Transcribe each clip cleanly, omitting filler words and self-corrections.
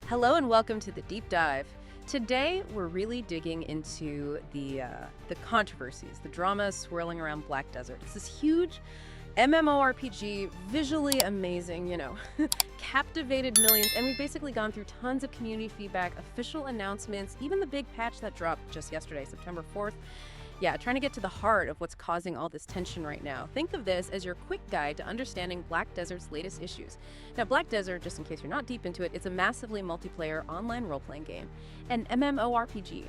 Hello and welcome to the Deep Dive. Today we're really digging into the controversies, the drama swirling around Black Desert. It's this huge MMORPG, visually amazing, captivated millions, and we've basically gone through tons of community feedback, official announcements, even the big patch that dropped just yesterday, September 4th. Yeah, trying to get to the heart of what's causing all this tension right now. Think of this as your quick guide to understanding Black Desert's latest issues. Now, Black Desert, just in case you're not deep into it, it's a massively multiplayer online role-playing game, an MMORPG.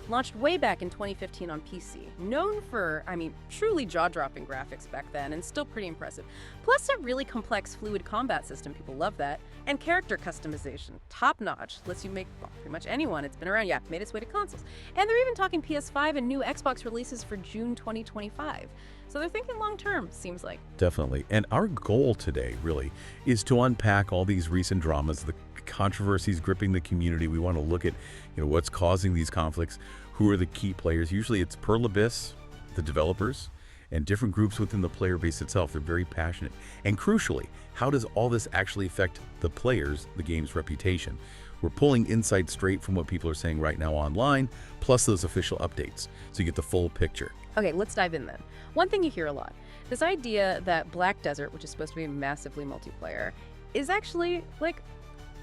Launched way back in 2015 on PC. Known for, truly jaw-dropping graphics back then, and still pretty impressive. Plus a really complex fluid combat system, people love that. And character customization, top-notch. Lets you make pretty much anyone. It's been around, made its way to consoles. And they're even talking PS5 and new Xbox releases for June 2025. So they're thinking long-term, seems like. Definitely. And our goal today, really, is to unpack all these recent dramas, the controversies gripping the community. We want to look at, what's causing these conflicts, who are the key players. Usually it's Pearl Abyss, the developers, and different groups within the player base itself. They're very passionate. And crucially, how does all this actually affect the players, the game's reputation? We're pulling insights straight from what people are saying right now online, plus those official updates, so you get the full picture. Okay, let's dive in then. One thing you hear a lot, this idea that Black Desert, which is supposed to be massively multiplayer, is actually,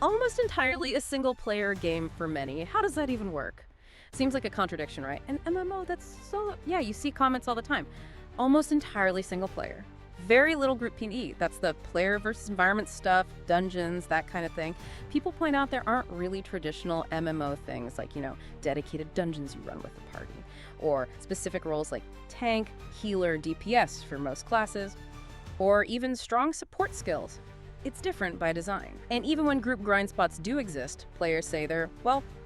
almost entirely a single-player game for many. How does that even work? Seems like a contradiction, right? And MMO, that's so... Yeah, you see comments all the time. Almost entirely single-player. Very little group PvE. That's the player versus environment stuff, dungeons, that kind of thing. People point out there aren't really traditional MMO things like, dedicated dungeons you run with the party, or specific roles like tank, healer, DPS for most classes, or even strong support skills. It's different by design. And even when group grind spots do exist, players say they're,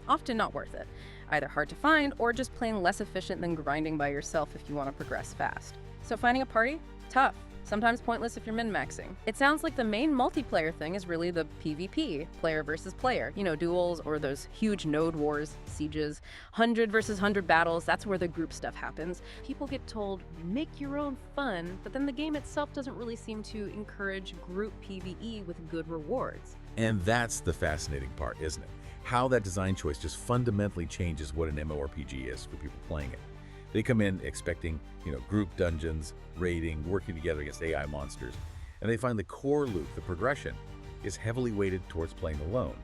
often not worth it. Either hard to find or just plain less efficient than grinding by yourself if you want to progress fast. So finding a party? Tough. Sometimes pointless if you're min-maxing. It sounds like the main multiplayer thing is really the PvP, player versus player. Duels or those huge node wars, sieges, 100 versus 100 battles, that's where the group stuff happens. People get told, make your own fun, but then the game itself doesn't really seem to encourage group PvE with good rewards. And that's the fascinating part, isn't it? How that design choice just fundamentally changes what an MMORPG is for people playing it. They come in expecting, group dungeons, raiding, working together against AI monsters, and they find the core loop, the progression, is heavily weighted towards playing alone.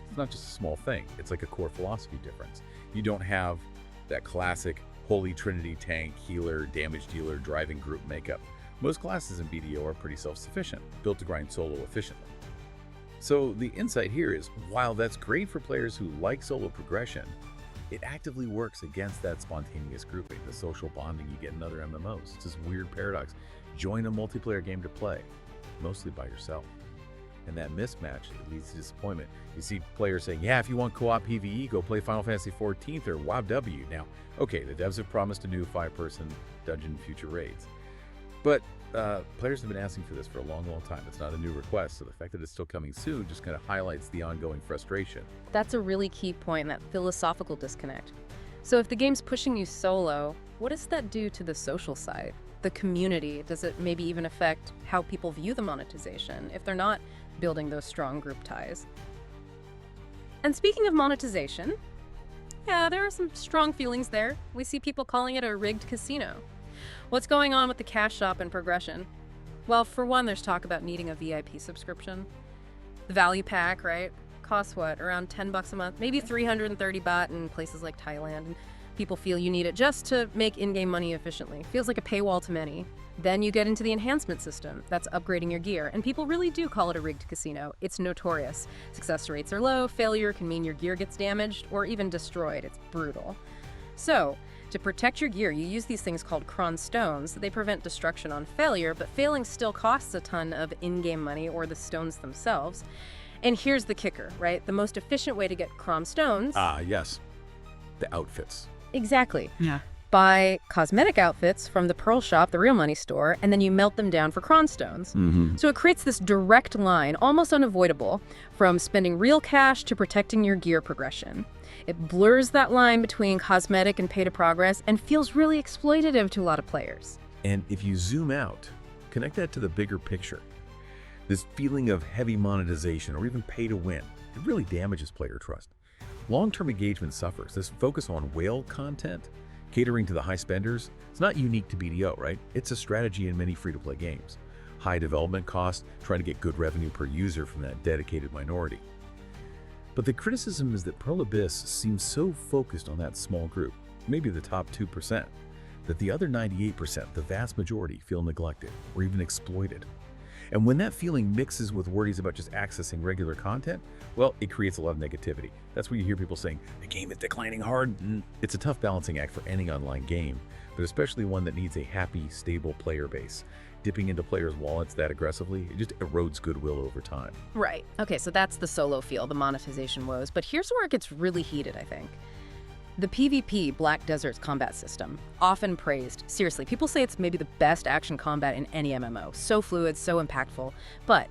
It's not just a small thing, it's like a core philosophy difference. You don't have that classic holy trinity tank, healer, damage dealer, driving group makeup. Most classes in BDO are pretty self-sufficient, built to grind solo efficiently. So the insight here is, while that's great for players who like solo progression, it actively works against that spontaneous grouping, the social bonding you get in other MMOs. It's this weird paradox. Join a multiplayer game to play, mostly by yourself. And that mismatch, it leads to disappointment. You see players saying, if you want co-op PvE, go play Final Fantasy XIV or WoW. Now, okay, the devs have promised a new 5-person dungeon future raids. But players have been asking for this for a long, long time. It's not a new request, so the fact that it's still coming soon just kind of highlights the ongoing frustration. That's a really key point, that philosophical disconnect. So if the game's pushing you solo, what does that do to the social side? The community? Does it maybe even affect how people view the monetization if they're not building those strong group ties? And speaking of monetization, there are some strong feelings there. We see people calling it a rigged casino. What's going on with the cash shop and progression? Well, for one, there's talk about needing a VIP subscription. The value pack, right? Costs what? Around 10 bucks a month, maybe 330 baht in places like Thailand. And people feel you need it just to make in-game money efficiently. Feels like a paywall to many. Then you get into the enhancement system. That's upgrading your gear. And people really do call it a rigged casino. It's notorious. Success rates are low. Failure can mean your gear gets damaged or even destroyed. It's brutal. So, to protect your gear, you use these things called cron stones. They prevent destruction on failure, but failing still costs a ton of in-game money or the stones themselves. And here's the kicker, right? The most efficient way to get cron stones... Yes. The outfits. Exactly. Yeah. Buy cosmetic outfits from the Pearl Shop, the real money store, and then you melt them down for cron stones. So it creates this direct line, almost unavoidable, from spending real cash to protecting your gear progression. It blurs that line between cosmetic and pay to progress and feels really exploitative to a lot of players. And if you zoom out, connect that to the bigger picture. This feeling of heavy monetization or even pay to win. It really damages player trust. Long-term engagement suffers. This focus on whale content, catering to the high spenders, it's not unique to BDO, right? It's a strategy in many free-to-play games. High development costs, trying to get good revenue per user from that dedicated minority. But the criticism is that Pearl Abyss seems so focused on that small group, maybe the top 2%, that the other 98%, the vast majority, feel neglected or even exploited. And when that feeling mixes with worries about just accessing regular content, well, it creates a lot of negativity. That's where you hear people saying, the game is declining hard. It's a tough balancing act for any online game, but especially one that needs a happy, stable player base. Dipping into players' wallets that aggressively, it just erodes goodwill over time. Right. Okay, so that's the solo feel, the monetization woes. But here's where it gets really heated, I think. The PvP Black Desert's combat system, often praised. Seriously, people say it's maybe the best action combat in any MMO. So fluid, so impactful. But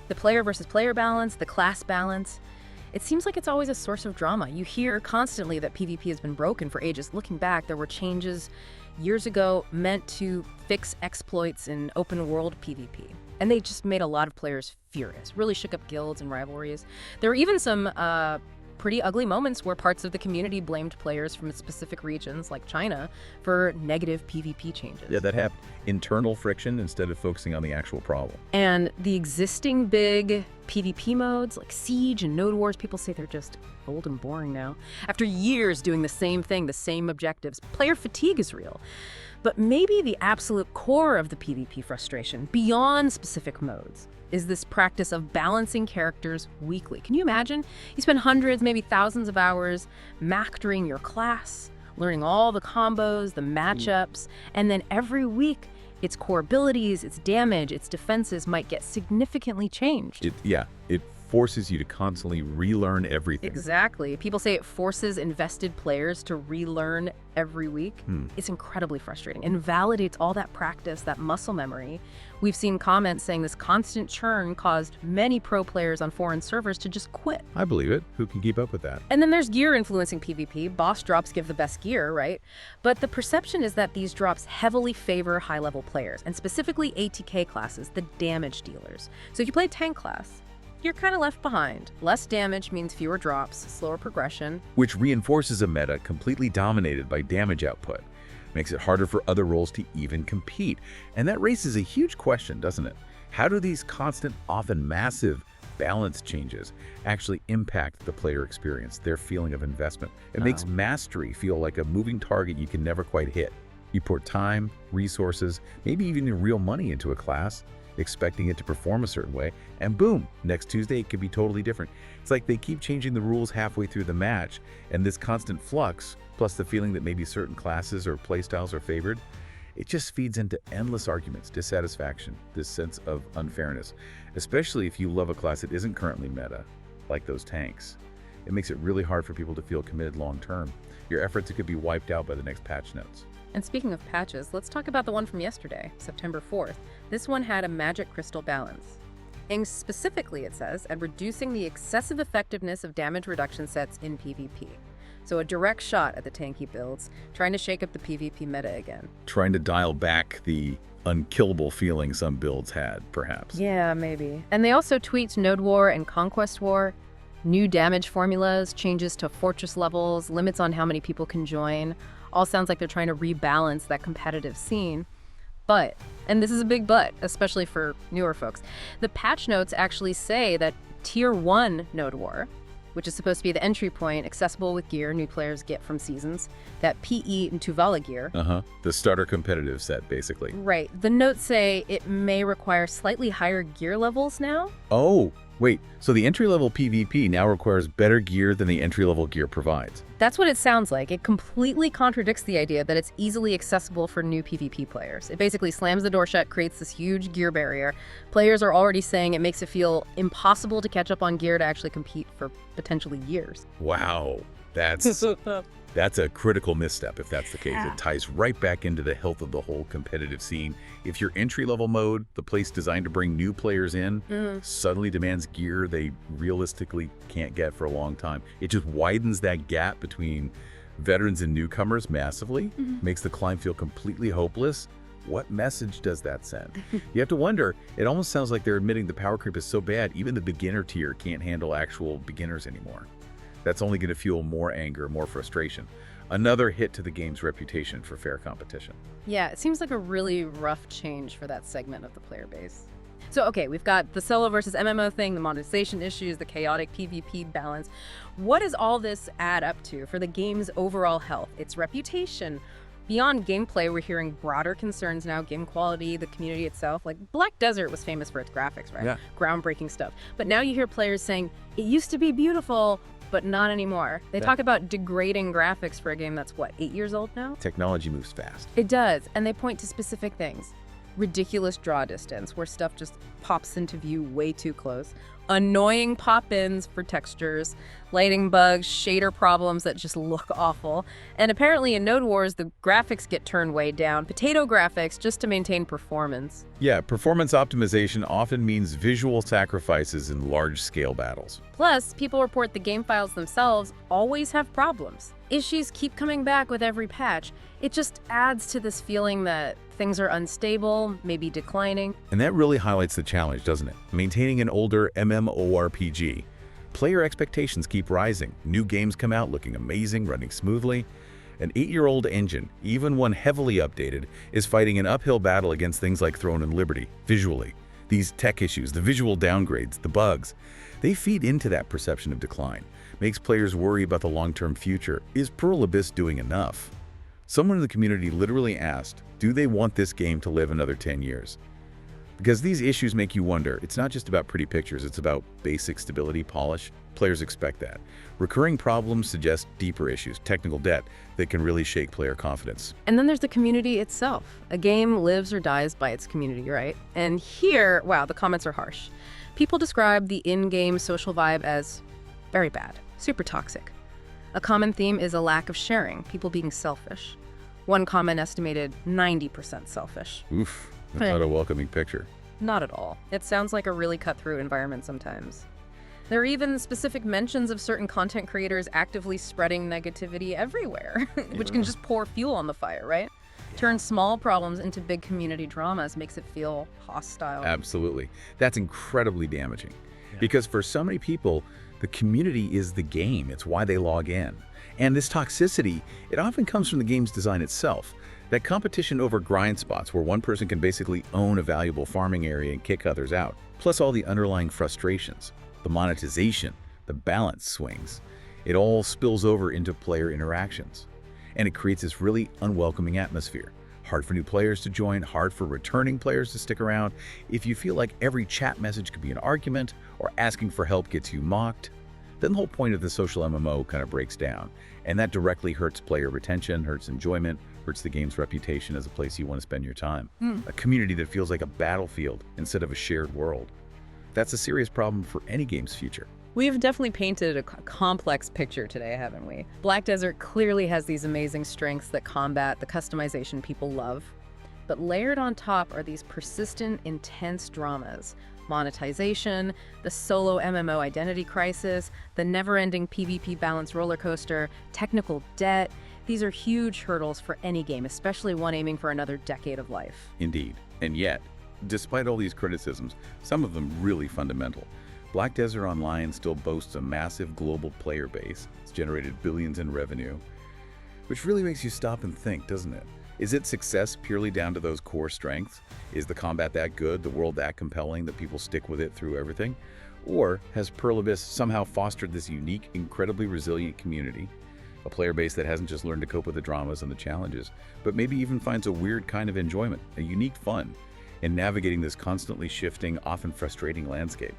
the player versus player balance, the class balance, it seems like it's always a source of drama. You hear constantly that PvP has been broken for ages. Looking back, there were changes years ago meant to fix exploits in open world PvP. And they just made a lot of players furious, really shook up guilds and rivalries. There were even some pretty ugly moments where parts of the community blamed players from specific regions, like China, for negative PvP changes. Yeah, that happened. Internal friction instead of focusing on the actual problem. And the existing big PvP modes, like Siege and Node Wars, people say they're just old and boring now. After years doing the same thing, the same objectives, player fatigue is real. But maybe the absolute core of the PvP frustration, beyond specific modes, is this practice of balancing characters weekly. Can you imagine? You spend hundreds, maybe thousands of hours mastering your class, learning all the combos, the matchups, and then every week its core abilities, its damage, its defenses might get significantly changed. It forces you to constantly relearn everything. Exactly. People say it forces invested players to relearn every week. It's incredibly frustrating and validates all that practice, that muscle memory. We've seen comments saying this constant churn caused many pro players on foreign servers to just quit. I believe it. Who can keep up with that? And then there's gear influencing PvP. Boss drops give the best gear, right? But the perception is that these drops heavily favor high-level players, and specifically ATK classes, the damage dealers. So if you play tank class, you're kind of left behind. Less damage means fewer drops, slower progression. Which reinforces a meta completely dominated by damage output. Makes it harder for other roles to even compete. And that raises a huge question, doesn't it? How do these constant, often massive, balance changes actually impact the player experience, their feeling of investment? It makes mastery feel like a moving target you can never quite hit. You pour time, resources, maybe even your real money into a class, expecting it to perform a certain way, and boom, next Tuesday it could be totally different. It's like they keep changing the rules halfway through the match, and this constant flux, plus the feeling that maybe certain classes or playstyles are favored, it just feeds into endless arguments, dissatisfaction, this sense of unfairness, especially if you love a class that isn't currently meta, like those tanks. It makes it really hard for people to feel committed long term. Your efforts could be wiped out by the next patch notes. And speaking of patches, let's talk about the one from yesterday, September 4th. This one had a magic crystal balance. Aimed specifically, it says, at reducing the excessive effectiveness of damage reduction sets in PvP. So a direct shot at the tanky builds, trying to shake up the PvP meta again. Trying to dial back the unkillable feeling some builds had, perhaps. Yeah, maybe. And they also tweaked Node War and Conquest War, new damage formulas, changes to fortress levels, limits on how many people can join. All sounds like they're trying to rebalance that competitive scene. But, and this is a big but, especially for newer folks, the patch notes actually say that Tier 1 Node War, which is supposed to be the entry point, accessible with gear new players get from seasons, that PE and Tuvala gear. The starter competitive set, basically. Right. The notes say it may require slightly higher gear levels now. Oh, wait. So the entry-level PvP now requires better gear than the entry-level gear provides. That's what it sounds like. It completely contradicts the idea that it's easily accessible for new PvP players. It basically slams the door shut, creates this huge gear barrier. Players are already saying it makes it feel impossible to catch up on gear to actually compete for potentially years. Wow. That's a critical misstep if that's the case. It ties right back into the health of the whole competitive scene. If your entry-level mode, the place designed to bring new players in, suddenly demands gear they realistically can't get for a long time, it just widens that gap between veterans and newcomers massively, makes the climb feel completely hopeless. What message does that send? You have to wonder, it almost sounds like they're admitting the power creep is so bad, even the beginner tier can't handle actual beginners anymore. That's only going to fuel more anger, more frustration. Another hit to the game's reputation for fair competition. Yeah, it seems like a really rough change for that segment of the player base. So, okay, we've got the solo versus MMO thing, the monetization issues, the chaotic PvP balance. What does all this add up to for the game's overall health, its reputation? Beyond gameplay, we're hearing broader concerns now, game quality, the community itself. Like, Black Desert was famous for its graphics, right? Yeah. Groundbreaking stuff. But now you hear players saying, it used to be beautiful, but not anymore. They talk about degrading graphics for a game that's, what, 8 years old now? Technology moves fast. It does, and they point to specific things. Ridiculous draw distance, where stuff just pops into view way too close. Annoying pop-ins for textures, lighting bugs, shader problems that just look awful. And apparently in Node Wars, the graphics get turned way down. Potato graphics just to maintain performance. Yeah, performance optimization often means visual sacrifices in large-scale battles. Plus, people report the game files themselves always have problems. Issues keep coming back with every patch. It just adds to this feeling that things are unstable, maybe declining. And that really highlights the challenge, doesn't it? Maintaining an older MMORPG. Player expectations keep rising. New games come out looking amazing, running smoothly. An 8-year-old engine, even one heavily updated, is fighting an uphill battle against things like Throne and Liberty, visually. These tech issues, the visual downgrades, the bugs, they feed into that perception of decline. Makes players worry about the long-term future. Is Pearl Abyss doing enough? Someone in the community literally asked, do they want this game to live another 10 years? Because these issues make you wonder. It's not just about pretty pictures, it's about basic stability, polish. Players expect that. Recurring problems suggest deeper issues, technical debt, that can really shake player confidence. And then there's the community itself. A game lives or dies by its community, right? And here, wow, the comments are harsh. People describe the in-game social vibe as very bad, super toxic. A common theme is a lack of sharing, people being selfish. One comment estimated 90% selfish. Oof, that's not a welcoming picture. Not at all. It sounds like a really cut-through environment sometimes. There are even specific mentions of certain content creators actively spreading negativity everywhere, which can just pour fuel on the fire, right? Turn small problems into big community dramas makes it feel hostile. Absolutely. That's incredibly damaging. Because for so many people, the community is the game. It's why they log in. And this toxicity, it often comes from the game's design itself. That competition over grind spots where one person can basically own a valuable farming area and kick others out. Plus all the underlying frustrations, the monetization, the balance swings. It all spills over into player interactions. And it creates this really unwelcoming atmosphere. Hard for new players to join, hard for returning players to stick around. If you feel like every chat message could be an argument or asking for help gets you mocked, then the whole point of the social MMO kind of breaks down. And that directly hurts player retention, hurts enjoyment, hurts the game's reputation as a place you want to spend your time. A community that feels like a battlefield instead of a shared world. That's a serious problem for any game's future. We've definitely painted a complex picture today, haven't we? Black Desert clearly has these amazing strengths that combat the customization people love. But layered on top are these persistent, intense dramas. Monetization, the solo MMO identity crisis, the never-ending PvP balance roller coaster, technical debt. These are huge hurdles for any game, especially one aiming for another decade of life. Indeed. And yet, despite all these criticisms, some of them really fundamental. Black Desert Online still boasts a massive global player base. It's generated billions in revenue, which really makes you stop and think, doesn't it? Is its success purely down to those core strengths? Is the combat that good, the world that compelling, that people stick with it through everything? Or has Pearl Abyss somehow fostered this unique, incredibly resilient community? A player base that hasn't just learned to cope with the dramas and the challenges, but maybe even finds a weird kind of enjoyment, a unique fun, in navigating this constantly shifting, often frustrating landscape.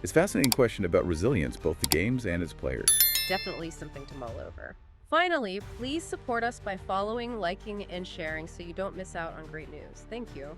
It's a fascinating question about resilience, both the games and its players. Definitely something to mull over. Finally, please support us by following, liking, and sharing so you don't miss out on great news. Thank you.